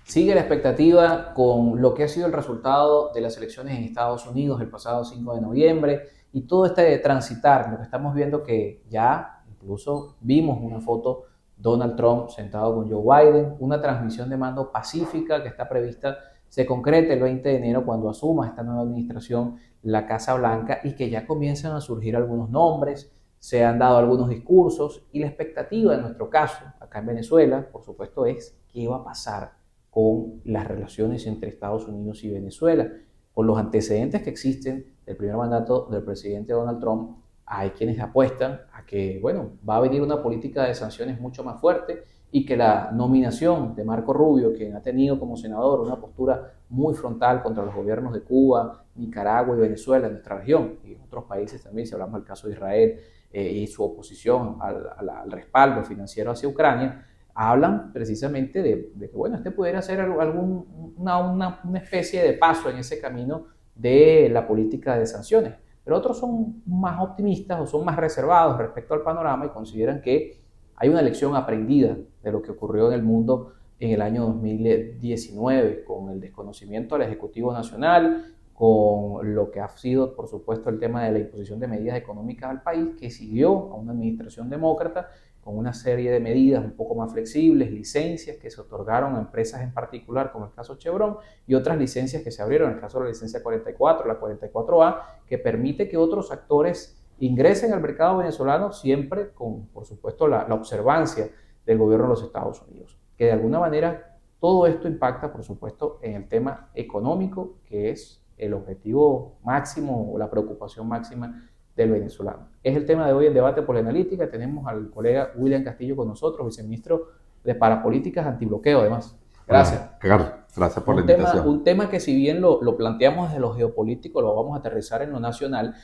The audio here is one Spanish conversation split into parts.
Sigue la expectativa con lo que ha sido el resultado de las elecciones en Estados Unidos el pasado 5 de noviembre y todo este de transitar, lo que estamos viendo que ya incluso vimos una foto Donald Trump sentado con Joe Biden, una transmisión de mando pacífica que está prevista se concrete el 20 de enero cuando asuma esta nueva administración la Casa Blanca y que ya comienzan a surgir algunos nombres, se han dado algunos discursos y la expectativa en nuestro caso, acá en Venezuela, por supuesto, es qué va a pasar con las relaciones entre Estados Unidos y Venezuela. Por los antecedentes que existen del primer mandato del presidente Donald Trump, hay quienes apuestan a que, bueno, va a venir una política de sanciones mucho más fuerte y que la nominación de Marco Rubio, quien ha tenido como senador una postura muy frontal contra los gobiernos de Cuba, Nicaragua y Venezuela en nuestra región y en otros países también, si hablamos del caso de Israel y su oposición al respaldo financiero hacia Ucrania, hablan precisamente de que, bueno, este pudiera ser una especie de paso en ese camino de la política de sanciones. Pero otros son más optimistas o son más reservados respecto al panorama y consideran que hay una lección aprendida de lo que ocurrió en el mundo en el año 2019 con el desconocimiento del Ejecutivo Nacional, con lo que ha sido, por supuesto, el tema de la imposición de medidas económicas al país, que siguió a una administración demócrata con una serie de medidas un poco más flexibles, licencias que se otorgaron a empresas en particular, como el caso Chevron, y otras licencias que se abrieron, el caso de la licencia 44, la 44A, que permite que otros actores ingresen al mercado venezolano siempre con, por supuesto, la observancia del gobierno de los Estados Unidos. Que de alguna manera todo esto impacta, por supuesto, en el tema económico, que es el objetivo máximo o la preocupación máxima del venezolano. Es el tema de hoy en Debate Polanalítica. Tenemos al colega William Castillo con nosotros, viceministro de Parapolíticas Antibloqueo, además. Gracias. Hola, Carlos, gracias por la invitación. Un tema que si bien lo planteamos desde lo geopolítico, lo vamos a aterrizar en lo nacional,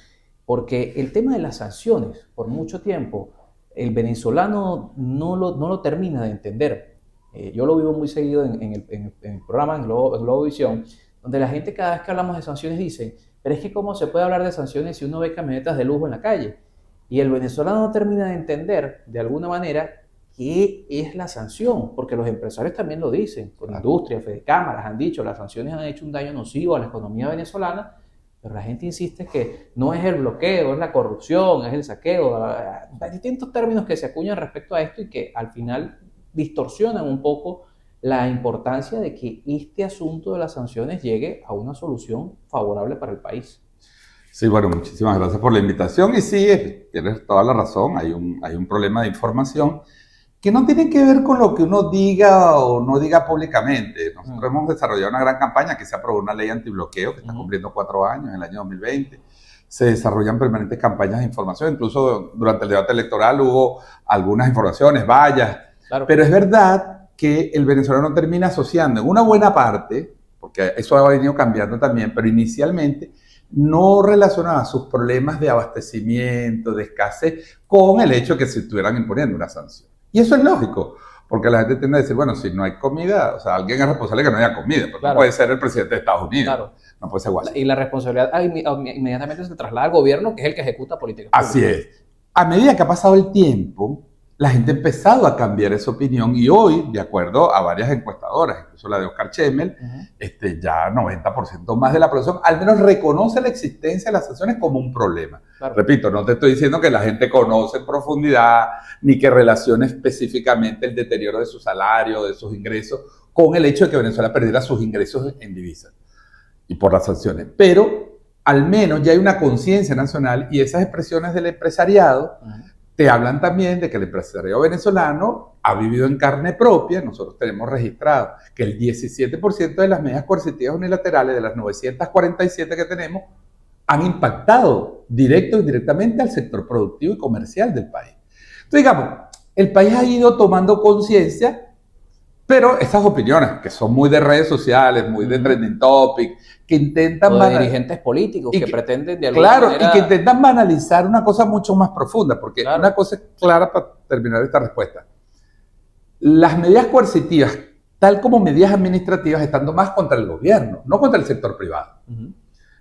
porque el tema de las sanciones, por mucho tiempo, el venezolano no lo termina de entender. Yo lo vivo muy seguido en el programa, en Globovisión, donde la gente cada vez que hablamos de sanciones dice, pero es que cómo se puede hablar de sanciones si uno ve camionetas de lujo en la calle. Y el venezolano no termina de entender, de alguna manera, qué es la sanción, porque los empresarios también lo dicen, con industria, Fedecámaras han dicho, las sanciones han hecho un daño nocivo a la economía venezolana, pero la gente insiste que no es el bloqueo, es la corrupción, es el saqueo, hay distintos términos que se acuñan respecto a esto y que al final distorsionan un poco la importancia de que este asunto de las sanciones llegue a una solución favorable para el país. Sí, bueno, muchísimas gracias por la invitación y sí, tienes toda la razón, hay un problema de información que no tiene que ver con lo que uno diga o no diga públicamente. Nosotros hemos desarrollado una gran campaña que se aprobó una ley antibloqueo que está cumpliendo 4 años en el año 2020. Se desarrollan permanentes campañas de información, incluso durante el debate electoral hubo algunas informaciones, vallas, claro. Pero es verdad que el venezolano termina asociando en una buena parte, porque eso ha venido cambiando también, pero inicialmente no relacionaba sus problemas de abastecimiento, de escasez, con el hecho de que se estuvieran imponiendo una sanción. Y eso es lógico, porque la gente tiende a decir, bueno, si no hay comida, o sea, alguien es responsable de que no haya comida, pero claro, no puede ser el presidente de Estados Unidos, claro, no puede ser Washington. Y la responsabilidad inmediatamente se traslada al gobierno, que es el que ejecuta políticas públicas. Así es. A medida que ha pasado el tiempo, la gente ha empezado a cambiar esa opinión y hoy, de acuerdo a varias encuestadoras, incluso la de Oscar Chemmel, ya 90% más de la población al menos reconoce la existencia de las sanciones como un problema. Claro. Repito, no te estoy diciendo que la gente conoce en profundidad ni que relacione específicamente el deterioro de su salario, de sus ingresos, con el hecho de que Venezuela perdiera sus ingresos en divisas y por las sanciones. Pero al menos ya hay una conciencia nacional y esas expresiones del empresariado te hablan también de que el empresario venezolano ha vivido en carne propia. Nosotros tenemos registrado que el 17% de las medidas coercitivas unilaterales de las 947 que tenemos han impactado directo e indirectamente al sector productivo y comercial del país. Entonces, digamos, el país ha ido tomando conciencia, pero estas opiniones, que son muy de redes sociales, muy de trending topic, que intentan... O de dirigentes políticos que pretenden de alguna manera... manera... y que intentan banalizar una cosa mucho más profunda, porque claro, una cosa es clara para terminar esta respuesta. Las medidas coercitivas, tal como medidas administrativas, están más contra el gobierno, no contra el sector privado.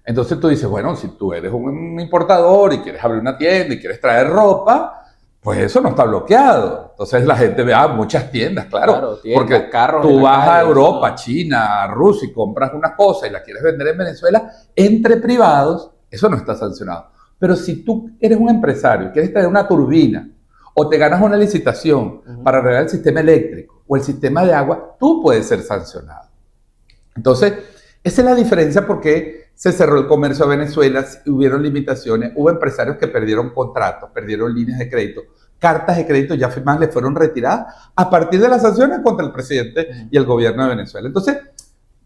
Entonces tú dices, bueno, si tú eres un importador y quieres abrir una tienda y quieres traer ropa, pues eso no está bloqueado. Entonces la gente ve, muchas tiendas, claro. tiendas, porque carros tú vas a calle, Europa, ¿no? China, Rusia y compras una cosa y la quieres vender en Venezuela entre privados, eso no está sancionado. Pero si tú eres un empresario y quieres traer una turbina o te ganas una licitación para arreglar el sistema eléctrico o el sistema de agua, tú puedes ser sancionado. Entonces, esa es la diferencia porque se cerró el comercio a Venezuela, hubieron limitaciones, hubo empresarios que perdieron contratos, perdieron líneas de crédito, cartas de crédito ya firmadas le fueron retiradas a partir de las sanciones contra el presidente y el gobierno de Venezuela. Entonces,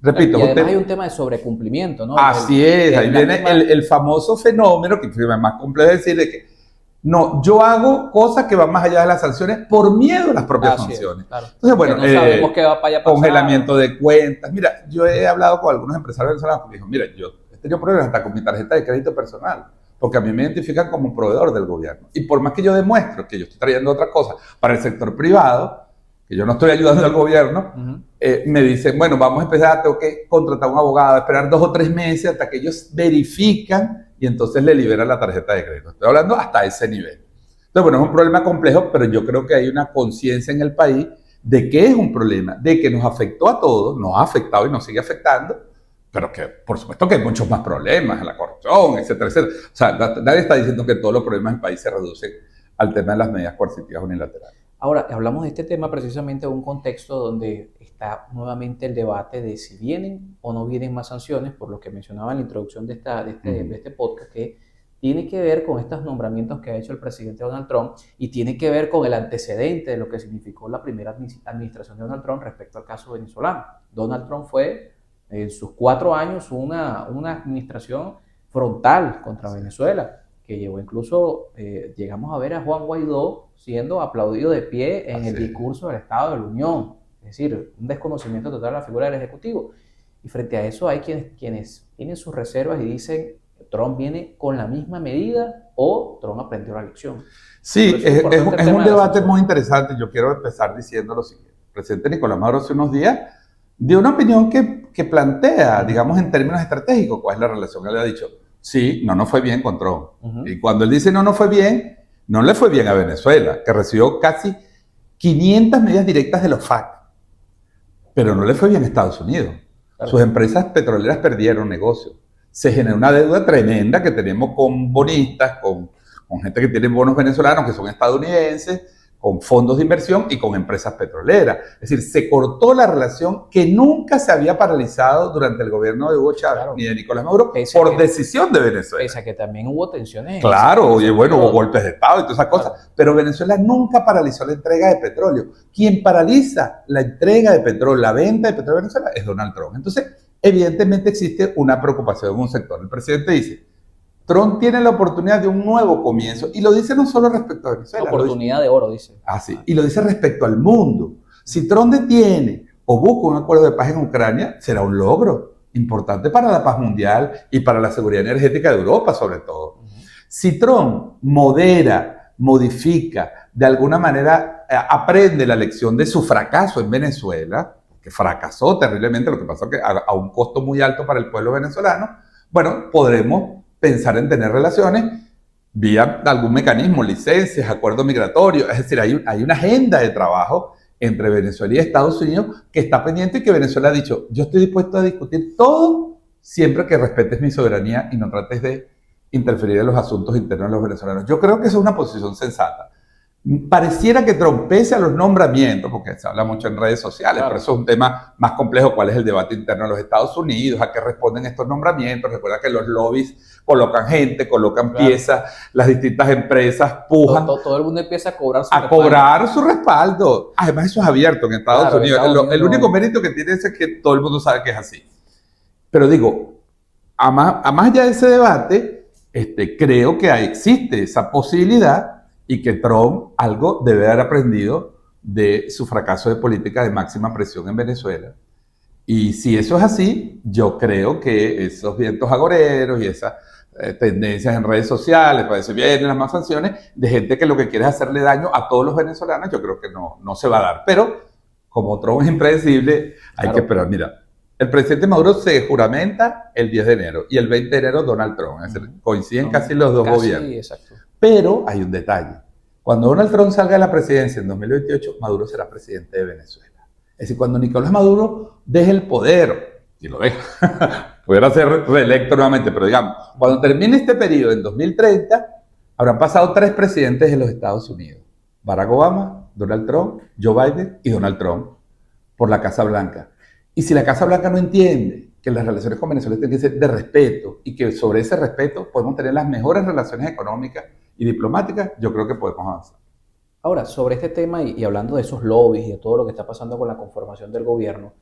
repito, y además hay un tema de sobrecumplimiento, ¿no? Así es, ahí viene el famoso fenómeno, que es más complejo decir, de que no, yo hago cosas que van más allá de las sanciones por miedo a las propias sanciones. Claro. Entonces, bueno, no sabemos qué va para allá pasar. Congelamiento de cuentas. Mira, yo he hablado con algunos empresarios venezolanos que me dijo, mira, yo he tenido problemas hasta con mi tarjeta de crédito personal, porque a mí me identifican como un proveedor del gobierno. Y por más que yo demuestro que yo estoy trayendo otra cosa para el sector privado, que yo no estoy ayudando al gobierno, me dicen, bueno, vamos a empezar, tengo que contratar a un abogado, esperar 2 o 3 meses hasta que ellos verifican y entonces le liberan la tarjeta de crédito. Estoy hablando hasta ese nivel. Entonces, bueno, es un problema complejo, pero yo creo que hay una conciencia en el país de que es un problema, de que nos afectó a todos, nos ha afectado y nos sigue afectando, pero que por supuesto que hay muchos más problemas, la corrupción, etcétera, etcétera. O sea, nadie está diciendo que todos los problemas del país se reducen al tema de las medidas coercitivas unilaterales. Ahora, hablamos de este tema precisamente en un contexto donde está nuevamente el debate de si vienen o no vienen más sanciones, por lo que mencionaba en la introducción de este podcast, que tiene que ver con estos nombramientos que ha hecho el presidente Donald Trump y tiene que ver con el antecedente de lo que significó la primera administración de Donald Trump respecto al caso venezolano. Donald Trump fue, en sus 4 años, una administración frontal contra Venezuela, que llevó incluso, llegamos a ver a Juan Guaidó siendo aplaudido de pie en el discurso del Estado de la Unión. Es decir, un desconocimiento total de la figura del Ejecutivo. Y frente a eso hay quienes tienen sus reservas y dicen, Trump viene con la misma medida o Trump aprendió la lección. Sí, es un debate muy interesante. Yo quiero empezar diciendo lo siguiente. El presidente Nicolás Maduro hace unos días dio una opinión que plantea, digamos, en términos estratégicos, cuál es la relación. Él ha dicho, sí, no nos fue bien con Trump. Y cuando él dice no nos fue bien, no le fue bien a Venezuela, que recibió casi 500 medidas directas de los FARC, pero no le fue bien a Estados Unidos. Claro. Sus empresas petroleras perdieron negocios. Se generó una deuda tremenda que tenemos con bonistas, con gente que tiene bonos venezolanos que son estadounidenses, con fondos de inversión y con empresas petroleras. Es decir, se cortó la relación que nunca se había paralizado durante el gobierno de Hugo Chávez ni de Nicolás Maduro por decisión de Venezuela. Pese a que también hubo tensiones. Claro, oye, bueno, hubo golpes de Estado y todas esas cosas, pero Venezuela nunca paralizó la entrega de petróleo. Quien paraliza la entrega de petróleo, la venta de petróleo a Venezuela es Donald Trump. Entonces, evidentemente existe una preocupación en un sector. El presidente dice, Trump tiene la oportunidad de un nuevo comienzo. Y lo dice no solo respecto a Venezuela. Oportunidad de oro, dice. Sí. Y lo dice respecto al mundo. Si Trump detiene o busca un acuerdo de paz en Ucrania, será un logro importante para la paz mundial y para la seguridad energética de Europa, sobre todo. Si Trump modera, modifica, de alguna manera aprende la lección de su fracaso en Venezuela, que fracasó terriblemente, lo que pasó que a un costo muy alto para el pueblo venezolano, bueno, podremos pensar en tener relaciones vía algún mecanismo, licencias, acuerdos migratorios. Es decir, hay una agenda de trabajo entre Venezuela y Estados Unidos que está pendiente y que Venezuela ha dicho, yo estoy dispuesto a discutir todo siempre que respetes mi soberanía y no trates de interferir en los asuntos internos de los venezolanos. Yo creo que esa es una posición sensata. Pareciera que Trump, pese a los nombramientos, porque se habla mucho en redes sociales, claro, pero eso es un tema más complejo, cuál es el debate interno de los Estados Unidos, a qué responden estos nombramientos. Recuerda que los lobbies colocan gente, colocan piezas, las distintas empresas pujan. Todo el mundo empieza a cobrar su respaldo. Además, eso es abierto en Estados Unidos. El único mérito que tiene es que todo el mundo sabe que es así. Pero digo, a más allá de ese debate, creo que existe esa posibilidad y que Trump algo debe haber aprendido de su fracaso de política de máxima presión en Venezuela. Y si eso es así, yo creo que esos vientos agoreros y esas tendencias en redes sociales, para decir vienen las más sanciones, de gente que lo que quiere es hacerle daño a todos los venezolanos, yo creo que no se va a dar. Pero como Trump es impredecible, hay que esperar. Mira, el presidente Maduro se juramenta el 10 de enero y el 20 de enero Donald Trump. Es decir, coinciden casi los dos gobiernos. Exacto. Pero hay un detalle. Cuando Donald Trump salga de la presidencia en 2028, Maduro será presidente de Venezuela. Es decir, cuando Nicolás Maduro deje el poder, y lo deja, pudiera ser reelecto nuevamente, pero digamos, cuando termine este periodo en 2030, habrán pasado 3 presidentes de los Estados Unidos. Barack Obama, Donald Trump, Joe Biden y Donald Trump, por la Casa Blanca. Y si la Casa Blanca no entiende que las relaciones con Venezuela tienen que ser de respeto y que sobre ese respeto podemos tener las mejores relaciones económicas y diplomáticas, yo creo que podemos avanzar. Ahora, sobre este tema y hablando de esos lobbies y de todo lo que está pasando con la conformación del gobierno,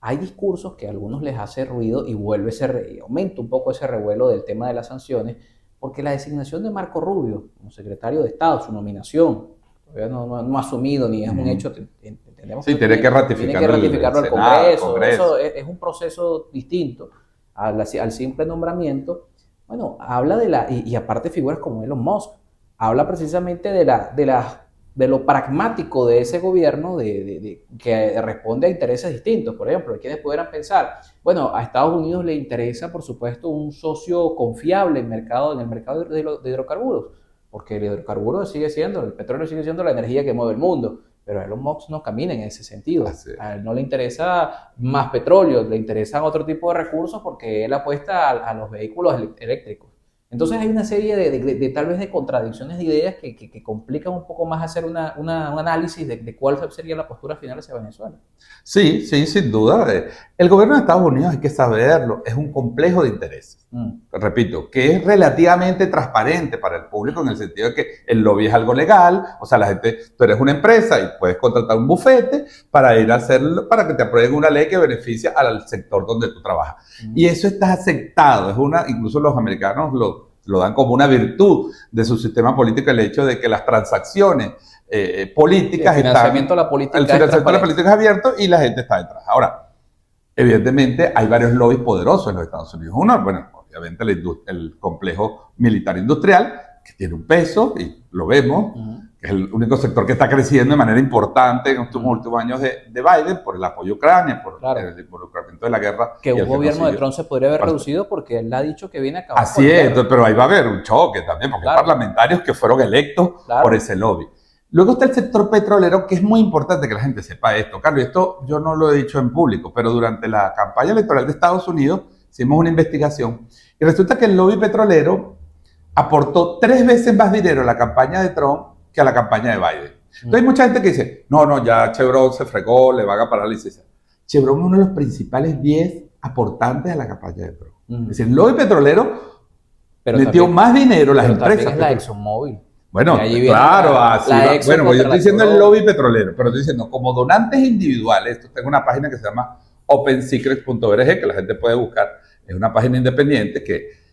hay discursos que a algunos les hace ruido y aumenta un poco ese revuelo del tema de las sanciones, porque la designación de Marco Rubio como secretario de Estado, su nominación, todavía no ha asumido ni es un hecho, entendemos Sí, tiene que ratificarlo el Congreso. Eso es un proceso distinto al simple nombramiento. Bueno, habla y aparte figuras como Elon Musk, habla precisamente de lo pragmático de ese gobierno, que responde a intereses distintos. Por ejemplo, hay quienes pudieran pensar, bueno, a Estados Unidos le interesa, por supuesto, un socio confiable en el mercado de hidrocarburos, porque el hidrocarburo el petróleo sigue siendo la energía que mueve el mundo, pero Elon Musk no camina en ese sentido. A él no le interesa más petróleo, le interesan otro tipo de recursos porque él apuesta a los vehículos eléctricos. Entonces hay una serie de tal vez de contradicciones de ideas que complican un poco más hacer un análisis de cuál sería la postura final hacia Venezuela. Sí, sin duda. El gobierno de Estados Unidos, hay que saberlo, es un complejo de intereses. Repito, que es relativamente transparente para el público en el sentido de que el lobby es algo legal, o sea, tú eres una empresa y puedes contratar un bufete para ir a hacerlo, para que te aprueben una ley que beneficia al sector donde tú trabajas. Y eso está aceptado, incluso los americanos lo dan como una virtud de su sistema político, el hecho de que las transacciones políticas el financiamiento de la política es abierto y la gente está detrás. Ahora, evidentemente hay varios lobbies poderosos en los Estados Unidos. Uno, bueno, obviamente el complejo militar industrial, que tiene un peso, y lo vemos, que es el único sector que está creciendo de manera importante en estos últimos años de Biden, por el apoyo a Ucrania, por el involucramiento de la guerra. Que un gobierno de Trump se podría haber reducido porque él ha dicho que viene a acabar. Así es, pero ahí va a haber un choque también, porque hay parlamentarios que fueron electos por ese lobby. Luego está el sector petrolero, que es muy importante que la gente sepa esto. Carlos, esto yo no lo he dicho en público, pero durante la campaña electoral de Estados Unidos hicimos una investigación y resulta que el lobby petrolero aportó 3 veces más dinero a la campaña de Trump que a la campaña de Biden. Entonces hay mucha gente que dice, no, ya Chevron se fregó, le van a parar la licencia. Chevron es uno de los principales 10 aportantes a la campaña de Trump. Es decir, el lobby petrolero metió más dinero las empresas. También es la ExxonMobil. Bueno, claro, así va. Bueno, pues yo estoy diciendo el lobby petrolero, pero estoy diciendo como donantes individuales. Tengo una página que se llama opensecrets.org, que la gente puede buscar. Es una página independiente que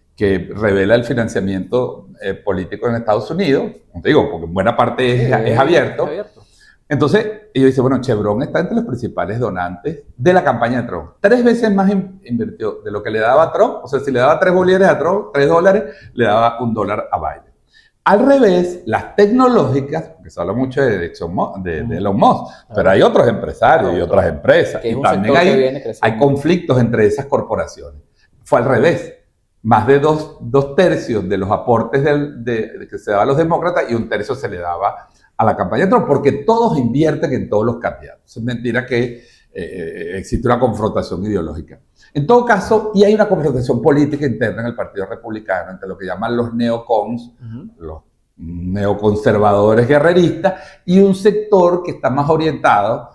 revela el financiamiento político en Estados Unidos. Como te digo, porque en buena parte es abierto. Entonces, ellos dicen, bueno, Chevron está entre los principales donantes de la campaña de Trump. 3 veces más invirtió de lo que le daba a Trump. O sea, si le daba $3 a Trump, $3, le daba $1 a Biden. Al revés, las tecnológicas, porque se habla mucho de Elon Musk, pero hay otros empresarios y otras empresas. Y también hay conflictos entre esas corporaciones. Fue al revés. Más de dos tercios de los aportes que se daba a los demócratas y 1/3 se le daba a la campaña de Trump, porque todos invierten en todos los candidatos. Es mentira que existe una confrontación ideológica. En todo caso, y hay una confrontación política interna en el Partido Republicano entre lo que llaman los neocons, los neoconservadores guerreristas, y un sector que está más orientado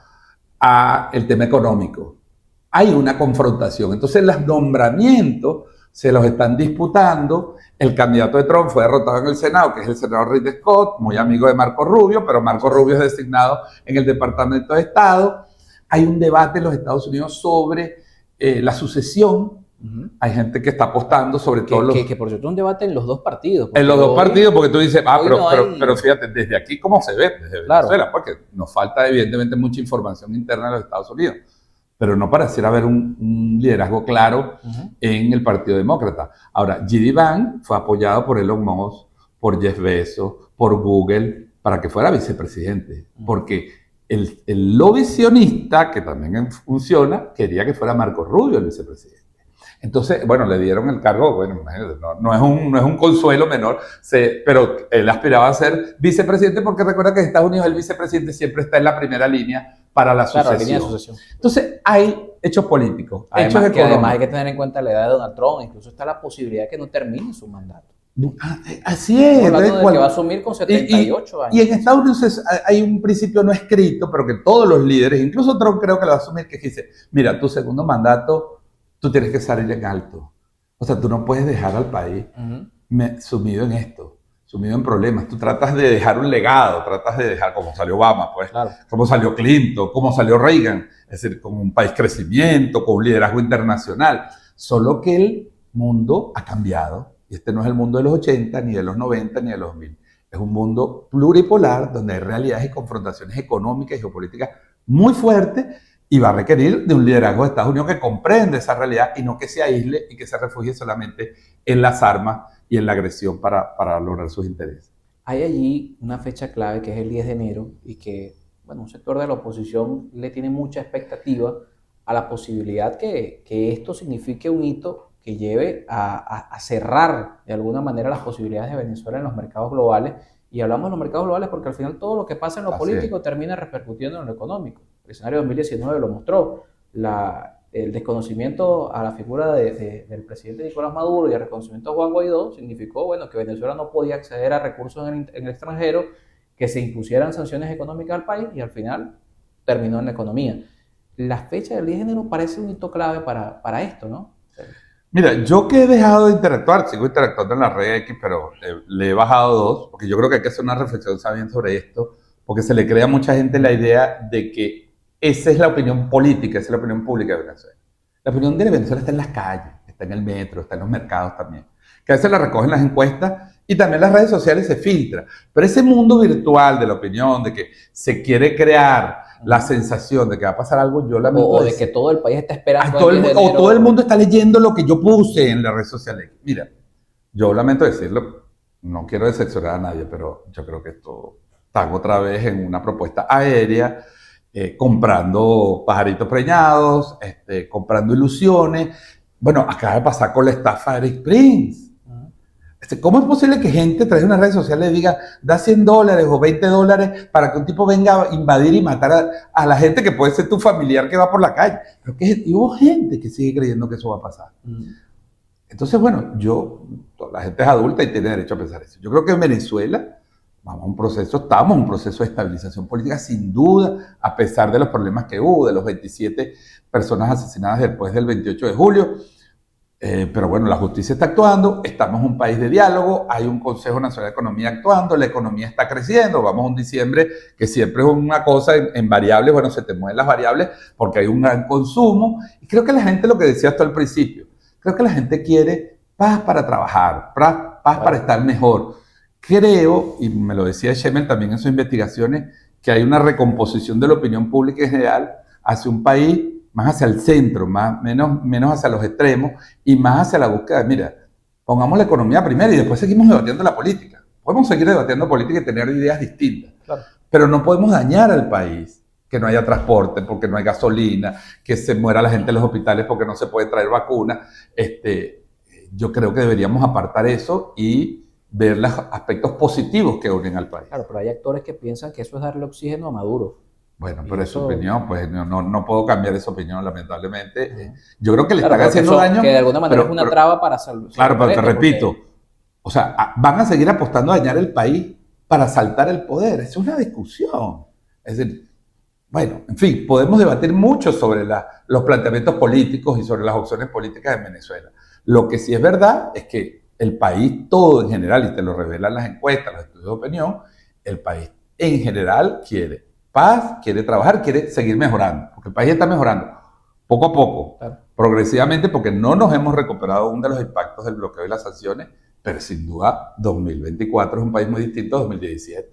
al tema económico. Hay una confrontación. Entonces, los nombramientos se los están disputando. El candidato de Trump fue derrotado en el Senado, que es el senador Rick Scott, muy amigo de Marco Rubio, pero Marco Rubio es designado en el Departamento de Estado. Hay un debate en los Estados Unidos sobre la sucesión. Hay gente que está apostando sobre todo que por cierto es un debate en los dos partidos. En los dos partidos, porque tú dices, pero fíjate, desde aquí cómo se ve, desde Venezuela, porque nos falta evidentemente mucha información interna de los Estados Unidos, pero no pareciera haber un liderazgo claro en el Partido Demócrata. Ahora, J.D. Vance fue apoyado por Elon Musk, por Jeff Bezos, por Google, para que fuera vicepresidente, porque el lobby sionista, que también funciona, quería que fuera Marco Rubio el vicepresidente. Entonces, bueno, le dieron el cargo, bueno, imagínate, no es un consuelo menor, pero él aspiraba a ser vicepresidente porque recuerda que en Estados Unidos el vicepresidente siempre está en la primera línea para la Claro, la sucesión. línea de sucesión. Entonces, hay hechos políticos, Además, hechos económicos. además hay que tener en cuenta la edad de Donald Trump, incluso está la posibilidad de que no termine su mandato. Así es. Estamos hablando de que va a asumir con 78 años. Y en Estados Unidos hay un principio no escrito, pero que todos los líderes, incluso Trump creo que lo va a asumir, que dice, mira, tu segundo mandato, tú tienes que salir en alto. O sea, tú no puedes dejar al país sumido en esto, sumido en problemas. Tú tratas de dejar un legado, tratas de dejar como salió Obama, pues, claro, como salió Clinton, como salió Reagan, es decir, con un país crecimiento, con un liderazgo internacional. Solo que el mundo ha cambiado. Y este no es el mundo de los 80, ni de los 90, ni de los 2000. Es un mundo pluripolar donde hay realidades y confrontaciones económicas y geopolíticas muy fuertes y va a requerir de un liderazgo de Estados Unidos que comprenda esa realidad y no que se aísle y que se refugie solamente en las armas y en la agresión para lograr sus intereses. Hay allí una fecha clave que es el 10 de enero y que, bueno, un sector de la oposición le tiene mucha expectativa a la posibilidad que esto signifique un hito que lleve a cerrar de alguna manera las posibilidades de Venezuela en los mercados globales. Y hablamos de los mercados globales porque al final todo lo que pasa en lo político termina repercutiendo en lo económico. El escenario de 2019 lo mostró. El desconocimiento a la figura del presidente Nicolás Maduro y el reconocimiento a Juan Guaidó significó, bueno, que Venezuela no podía acceder a recursos en el extranjero, que se impusieran sanciones económicas al país y al final terminó en la economía. La fecha del 10 de enero parece un hito clave para esto, ¿no? Mira, yo que he dejado de interactuar, sigo interactuando en la red X, pero le he bajado 2, porque yo creo que hay que hacer una reflexión sabiendo sobre esto, porque se le crea a mucha gente la idea de que esa es la opinión política, esa es la opinión pública de Venezuela. La opinión de Venezuela está en las calles, está en el metro, está en los mercados también, que a veces la recogen las encuestas y también las redes sociales se filtra. Pero ese mundo virtual de la opinión, de que se quiere crear la sensación de que va a pasar algo, yo lamento o de que todo el país está esperando. O todo el mundo está leyendo lo que yo puse en las redes sociales. Mira, yo lamento decirlo, no quiero decepcionar a nadie, pero yo creo que esto está otra vez en una propuesta aérea, comprando pajaritos preñados, comprando ilusiones. Bueno, acaba de pasar con la estafa de Eric Prince. ¿Cómo es posible que gente a través de unas redes sociales diga, da $100 o $20 para que un tipo venga a invadir y matar a la gente que puede ser tu familiar que va por la calle? Pero y hubo gente que sigue creyendo que eso va a pasar. Entonces, bueno, la gente es adulta y tiene derecho a pensar eso. Yo creo que en Venezuela estamos en un proceso de estabilización política sin duda, a pesar de los problemas que hubo, de los 27 personas asesinadas después del 28 de julio. Pero bueno, la justicia está actuando, estamos en un país de diálogo, hay un Consejo Nacional de Economía actuando, la economía está creciendo, vamos a un diciembre que siempre es una cosa en variables, bueno, se te mueven las variables porque hay un gran consumo, y creo que la gente, lo que decía hasta el principio, creo que la gente quiere paz para trabajar, paz para estar mejor. Creo, y me lo decía Schemmel también en sus investigaciones, que hay una recomposición de la opinión pública en general hacia un país más hacia el centro, menos hacia los extremos y más hacia la búsqueda. Mira, pongamos la economía primero y después seguimos debatiendo la política. Podemos seguir debatiendo política y tener ideas distintas, claro, pero no podemos dañar al país, que no haya transporte porque no hay gasolina, que se muera la gente en los hospitales porque no se puede traer vacuna. Yo creo que deberíamos apartar eso y ver los aspectos positivos que unen al país. Claro, pero hay actores que piensan que eso es darle oxígeno a Maduro. Bueno, pero es su opinión, pues no puedo cambiar esa opinión, lamentablemente. Yo creo que le están haciendo daño. Que de alguna manera es una traba para salvar. Claro, pero te repito, o sea, van a seguir apostando a dañar el país para saltar el poder. Es una discusión. Es decir, bueno, en fin, podemos debatir mucho sobre los planteamientos políticos y sobre las opciones políticas en Venezuela. Lo que sí es verdad es que el país todo en general, y te lo revelan las encuestas, los estudios de opinión, el país en general quiere paz, quiere trabajar, quiere seguir mejorando, porque el país está mejorando poco a poco, claro, progresivamente, porque no nos hemos recuperado aún de los impactos del bloqueo y las sanciones, pero sin duda 2024 es un país muy distinto a 2017.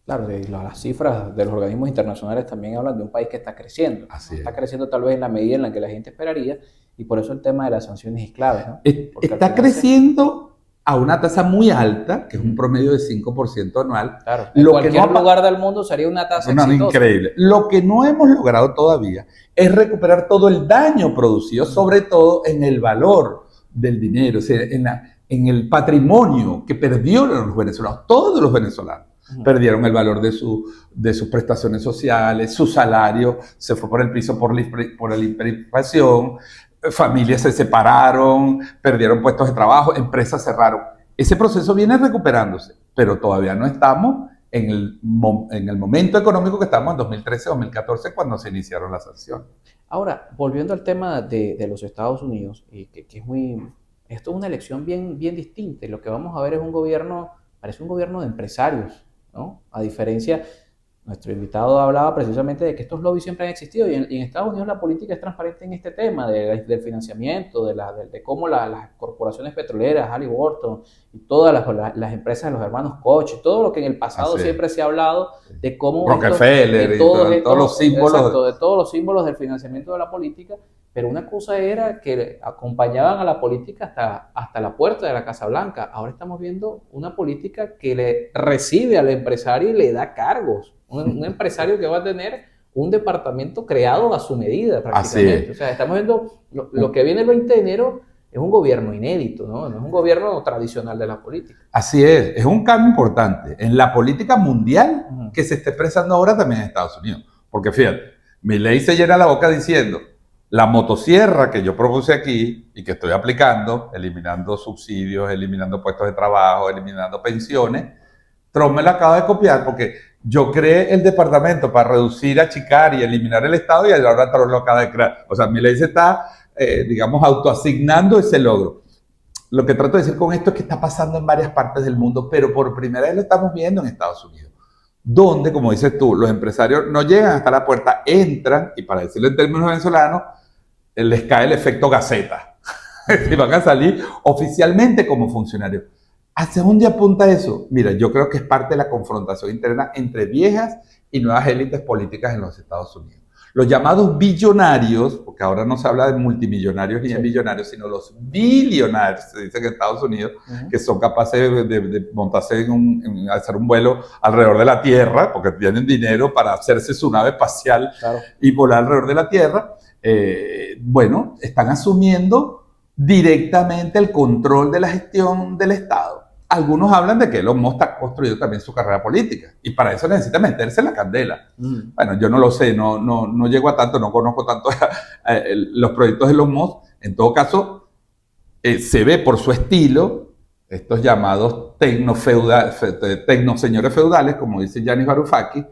Claro, y las cifras de los organismos internacionales también hablan de un país que está creciendo. Así está creciendo tal vez en la medida en la que la gente esperaría, y por eso el tema de las sanciones es clave, ¿no? Está creciendo a una tasa muy alta, que es un promedio de 5% anual. Claro, en cualquier lugar del mundo sería una tasa exitosa. Increíble. Lo que no hemos logrado todavía es recuperar todo el daño producido, sobre todo en el valor del dinero, o sea, en el patrimonio que perdieron los venezolanos, todos los venezolanos. Perdieron el valor de sus prestaciones sociales, su salario se fue por el piso por la hiperinflación, familias se separaron, perdieron puestos de trabajo, empresas cerraron. Ese proceso viene recuperándose, pero todavía no estamos en el momento económico que estamos en 2013-2014 cuando se iniciaron las sanciones. Ahora, volviendo al tema de los Estados Unidos, y que es esto es una elección bien distinta, y lo que vamos a ver es un gobierno, parece un gobierno de empresarios, ¿no? A diferencia, nuestro invitado hablaba precisamente de que estos lobbies siempre han existido y en Estados Unidos la política es transparente en este tema del financiamiento, de cómo las corporaciones petroleras, Halliburton y todas las empresas de los hermanos Koch, todo lo que en el pasado siempre se ha hablado de cómo Rockefeller y todos los símbolos. Exacto, de todos los símbolos del financiamiento de la política. Pero una cosa era que acompañaban a la política hasta la puerta de la Casa Blanca. Ahora estamos viendo una política que le recibe al empresario y le da cargos. Un empresario que va a tener un departamento creado a su medida prácticamente. O sea, estamos viendo lo que viene el 20 de enero es un gobierno inédito, ¿no? No es un gobierno tradicional de la política. Así es un cambio importante en la política mundial que se está expresando ahora también en Estados Unidos. Porque fíjate, Milei se llena la boca diciendo: la motosierra que yo propuse aquí y que estoy aplicando, eliminando subsidios, eliminando puestos de trabajo, eliminando pensiones, Trump me la acaba de copiar porque yo creé el departamento para reducir, achicar y eliminar el Estado y ahora Trump lo acaba de crear. O sea, Milei se está, digamos, autoasignando ese logro. Lo que trato de decir con esto es que está pasando en varias partes del mundo, pero por primera vez lo estamos viendo en Estados Unidos, donde, como dices tú, los empresarios no llegan hasta la puerta, entran, y para decirlo en términos venezolanos, les cae el efecto gaceta. Y van a salir oficialmente como funcionarios. ¿Hacia dónde apunta eso? Mira, yo creo que es parte de la confrontación interna entre viejas y nuevas élites políticas en los Estados Unidos. Los llamados billonarios, porque ahora no se habla de multimillonarios ni de millonarios, sino los billonarios, se dice en Estados Unidos, que son capaces de montarse en hacer un vuelo alrededor de la Tierra, porque tienen dinero para hacerse su nave espacial y volar alrededor de la Tierra. Bueno, están asumiendo directamente el control de la gestión del Estado. Algunos hablan de que Elon Musk ha construido también su carrera política y para eso necesita meterse en la candela. Bueno, yo no lo sé, no llego a tanto, no conozco tanto los proyectos de Elon Musk. En todo caso, se ve por su estilo, estos llamados tecnoseñores feudales, como dice Yanis Varoufakis,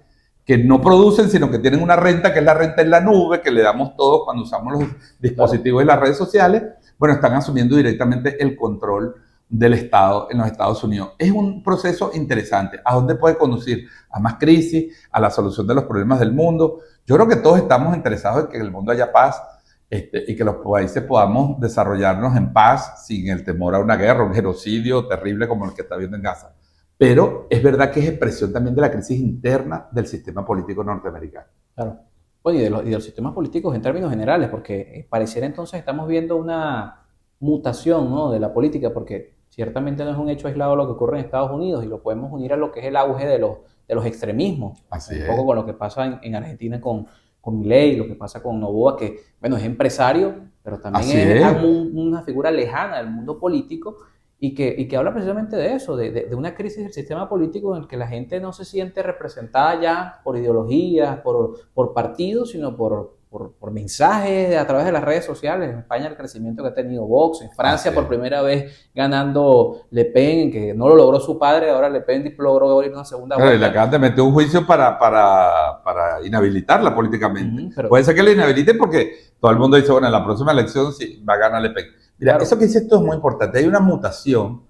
que no producen, sino que tienen una renta, que es la renta en la nube, que le damos todos cuando usamos los dispositivos y las redes sociales. Bueno, están asumiendo directamente el control del Estado en los Estados Unidos. Es un proceso interesante. ¿A dónde puede conducir? A más crisis, a la solución de los problemas del mundo. Yo creo que todos estamos interesados en que en el mundo haya paz y que los países podamos desarrollarnos en paz sin el temor a una guerra, un genocidio terrible como el que está habiendo en Gaza. Pero es verdad que es expresión también de la crisis interna del sistema político norteamericano. Claro. Bueno, y de los sistemas políticos en términos generales, porque pareciera entonces estamos viendo una mutación, ¿no?, de la política, porque ciertamente no es un hecho aislado lo que ocurre en Estados Unidos y lo podemos unir a lo que es el auge de los extremismos. Así un es. poco con lo que pasa en Argentina con Milei, lo que pasa con Noboa, que, bueno, es empresario, pero también es una figura lejana del mundo político y que habla precisamente de eso, de una crisis del sistema político en el que la gente no se siente representada ya por ideologías, por partidos, sino por mensajes a través de las redes sociales. En España el crecimiento que ha tenido Vox, en Francia por primera vez ganando Le Pen, que no lo logró su padre, ahora Le Pen logró ir una segunda vuelta. Le acaban de meter un juicio para inhabilitarla políticamente. Pero puede ser que la inhabiliten porque todo el mundo dice, bueno, en la próxima elección sí va a ganar Le Pen. Mira, eso que dices tú es muy importante. Hay una mutación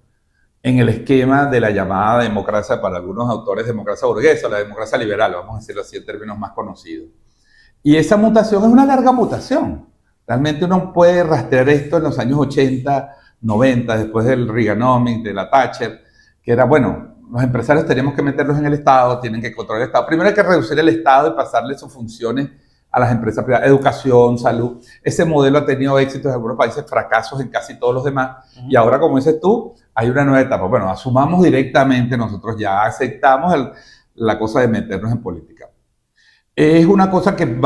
en el esquema de la llamada democracia, para algunos autores, democracia burguesa, la democracia liberal, vamos a decirlo así en términos más conocidos. Y esa mutación es una larga mutación. Realmente uno puede rastrear esto en los años 80, 90, después del Reaganomics, de la Thatcher, que era, bueno, los empresarios tenemos que meterlos en el Estado, tienen que controlar el Estado. Primero hay que reducir el Estado y pasarle sus funciones a las empresas privadas, educación, salud. Ese modelo ha tenido éxitos en algunos países, fracasos en casi todos los demás. Y ahora, como dices tú, hay una nueva etapa. Bueno, asumamos directamente, nosotros ya aceptamos la cosa de meternos en política. Es una cosa que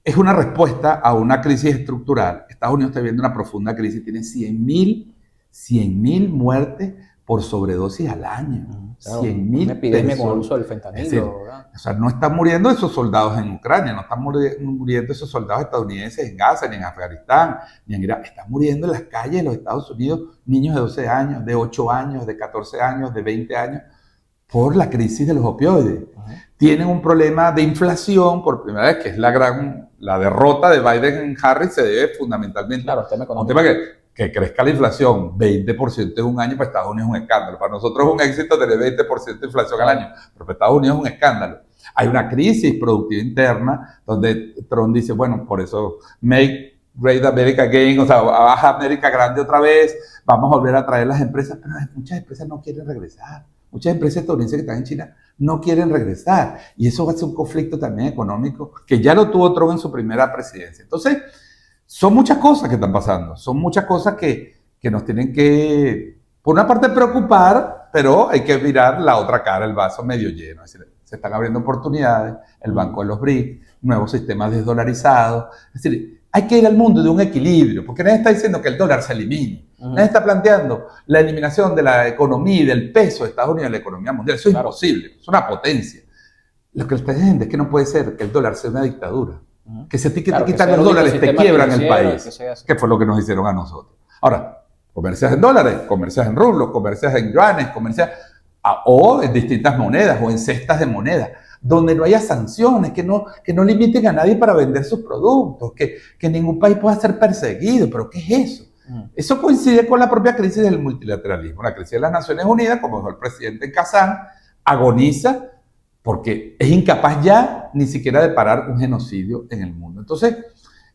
es una respuesta a una crisis estructural. Estados Unidos está viviendo una profunda crisis, tiene 100.000 muertes por sobredosis al año. Claro, 100.000 una epidemia personas. con el uso del fentanilo. Es decir, o sea, no están muriendo esos soldados en Ucrania, no están muriendo esos soldados estadounidenses en Gaza, ni en Afganistán, ni en Irak. Están muriendo en las calles de los Estados Unidos niños de 12 años, de 8 años, de 14 años, de 20 años, por la crisis de los opioides. Tienen un problema de inflación por primera vez, que es la derrota de Biden-Harris se debe fundamentalmente Claro, a un tema que crezca la inflación 20% en un año. Para Estados Unidos es un escándalo. Para nosotros es un éxito tener 20% de inflación al año, pero para Estados Unidos es un escándalo. Hay una crisis productiva interna donde Trump dice, bueno, por eso make great America again, o sea, baja América grande otra vez, vamos a volver a traer las empresas, pero muchas empresas no quieren regresar. Muchas empresas estadounidenses que están en China no quieren regresar. Y eso va a ser un conflicto también económico que ya lo tuvo Trump en su primera presidencia. Entonces, son muchas cosas que están pasando. Son muchas cosas que nos tienen que, por una parte, preocupar, pero hay que mirar la otra cara, el vaso medio lleno. Es decir, se están abriendo oportunidades, el Banco de los BRICS, nuevos sistemas desdolarizados. Es decir, hay que ir al mundo de un equilibrio, porque nadie está diciendo que el dólar se elimine. Nadie está planteando la eliminación de la economía y del peso de Estados Unidos en la economía mundial. Eso es imposible, es una potencia. Lo que ustedes dicen es que no puede ser que el dólar sea una dictadura. Que si a ti te quitan los dólares te quiebran el país. Que fue lo que nos hicieron a nosotros. Ahora, comercias en dólares, comercias en rublos, comercias en yuanes, o en distintas monedas o en cestas de moneda, donde no haya sanciones, que no limiten a nadie para vender sus productos, que ningún país pueda ser perseguido. ¿Pero qué es eso? Eso coincide con la propia crisis del multilateralismo. La crisis de las Naciones Unidas, como dijo el presidente en Kazán, agoniza porque es incapaz ya ni siquiera de parar un genocidio en el mundo. Entonces,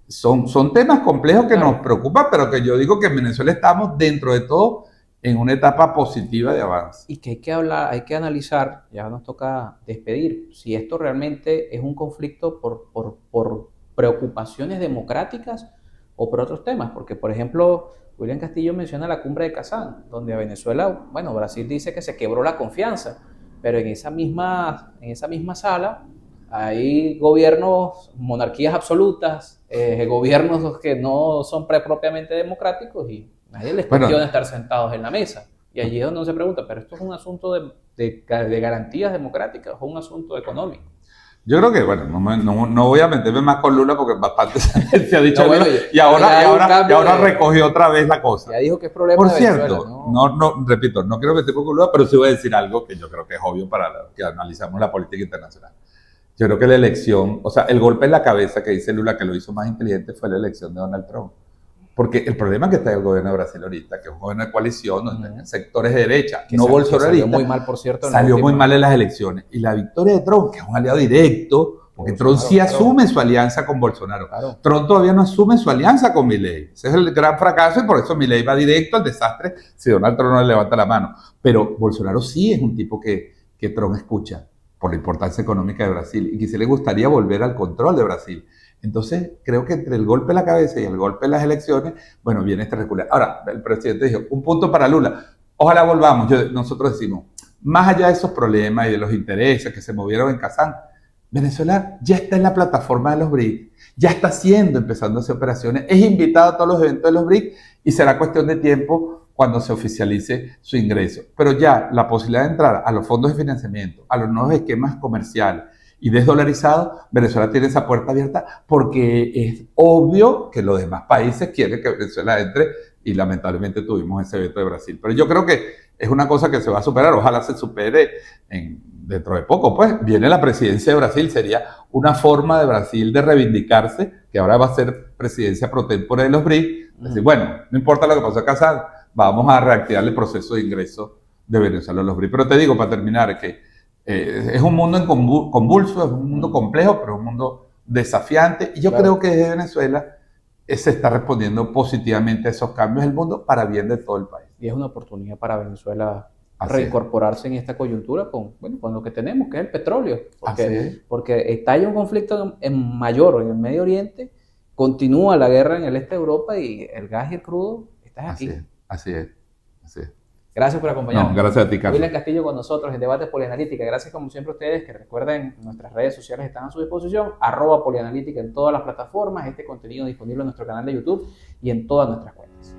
son temas complejos que nos preocupan, pero que yo digo que en Venezuela estamos, dentro de todo, en una etapa positiva de avance. Y que hay que hablar, hay que analizar, ya nos toca despedir, si esto realmente es un conflicto por preocupaciones democráticas o por otros temas, porque por ejemplo, William Castillo menciona la cumbre de Kazán, donde a Venezuela, bueno, Brasil dice que se quebró la confianza, pero en esa misma sala hay gobiernos, monarquías absolutas, gobiernos que no son propiamente democráticos y nadie les cuestiona estar sentados en la mesa. Y allí es donde uno se pregunta, ¿pero esto es un asunto de garantías democráticas o un asunto económico? Yo creo que, bueno, no voy a meterme más con Lula porque bastante se ha dicho. No, bueno, y ahora recogió otra vez la cosa. Ya dijo que es problema Por de cierto, Venezuela, repito, no quiero meterme con Lula, pero sí voy a decir algo que yo creo que es obvio para que analizamos la política internacional. Yo creo que la elección, o sea, el golpe en la cabeza que dice Lula que lo hizo más inteligente fue la elección de Donald Trump. Porque el problema que está en el gobierno de Brasil ahorita, que es un gobierno de coalición, donde sectores de derecha, no bolsonaristas, salió muy mal, por cierto. Salió muy mal en las elecciones. Y la victoria de Trump, que es un aliado directo, porque Trump sí asume su alianza con Bolsonaro. Claro. Trump todavía no asume su alianza con Milei. Ese es el gran fracaso y por eso Milei va directo al desastre si Donald Trump no le levanta la mano. Pero Bolsonaro sí es un tipo que Trump escucha por la importancia económica de Brasil y que se le gustaría volver al control de Brasil. Entonces, creo que entre el golpe en la cabeza y el golpe en las elecciones, bueno, viene este recular. Ahora, el presidente dijo, un punto para Lula. Ojalá volvamos. Nosotros decimos, más allá de esos problemas y de los intereses que se movieron en Kazán, Venezuela ya está en la plataforma de los BRICS, ya está empezando a hacer operaciones, es invitado a todos los eventos de los BRICS y será cuestión de tiempo cuando se oficialice su ingreso. Pero ya la posibilidad de entrar a los fondos de financiamiento, a los nuevos esquemas comerciales, y desdolarizado, Venezuela tiene esa puerta abierta porque es obvio que los demás países quieren que Venezuela entre y lamentablemente tuvimos ese veto de Brasil. Pero yo creo que es una cosa que se va a superar, ojalá se supere dentro de poco. Pues viene la presidencia de Brasil, sería una forma de Brasil de reivindicarse, que ahora va a ser presidencia pro tempore de los BRICS. Es decir, bueno, no importa lo que pasó en Kazán, vamos a reactivar el proceso de ingreso de Venezuela a los BRICS. Pero te digo, para terminar, que es un mundo convulso, es un mundo complejo, pero es un mundo desafiante. Y yo creo que desde Venezuela se está respondiendo positivamente a esos cambios del mundo para bien de todo el país. Y es una oportunidad para Venezuela Así reincorporarse en esta coyuntura con lo que tenemos, que es el petróleo. Así es. Porque estalla un conflicto mayor en el Medio Oriente, continúa la guerra en el este de Europa y el gas y el crudo están aquí. Así es. Así es. Gracias por acompañarnos. No, gracias a ti, Carlos. William Castillo con nosotros en Debate Polianalítica. Gracias como siempre a ustedes, que recuerden, nuestras redes sociales están a su disposición, @Polianalítica en todas las plataformas, este contenido disponible en nuestro canal de YouTube y en todas nuestras cuentas.